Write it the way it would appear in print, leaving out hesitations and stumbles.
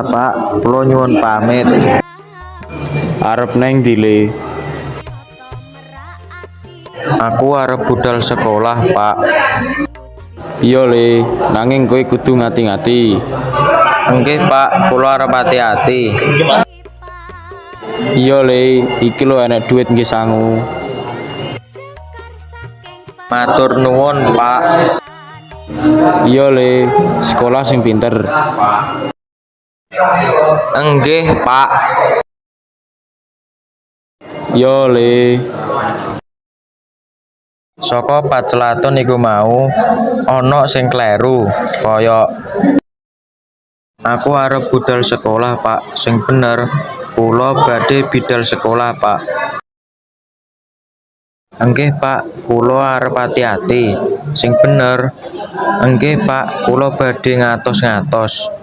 sekolah, Pak. Kula nyuwun pamit. Arep neng dile. Aku arep budal sekolah, Pak. Iya le, nanging kowe kudu ngati-ngati. Nggih, Pak. Kula arep hati-hati. Iya le, iki lo enek duit nggih sangu. Matur nuwun, Pak. Iya le, sekolah sing pinter. Nggih, Pak. Iya le. Saka pacelaton iku mau ana sing kleru, kaya aku arep budal sekolah, Pak. Sing bener, kula badhe bidal sekolah, Pak. Nggih, Pak. Kula arep hati-hati. Sing bener. Nggih, Pak. Kula badhe ngatos-ngatos.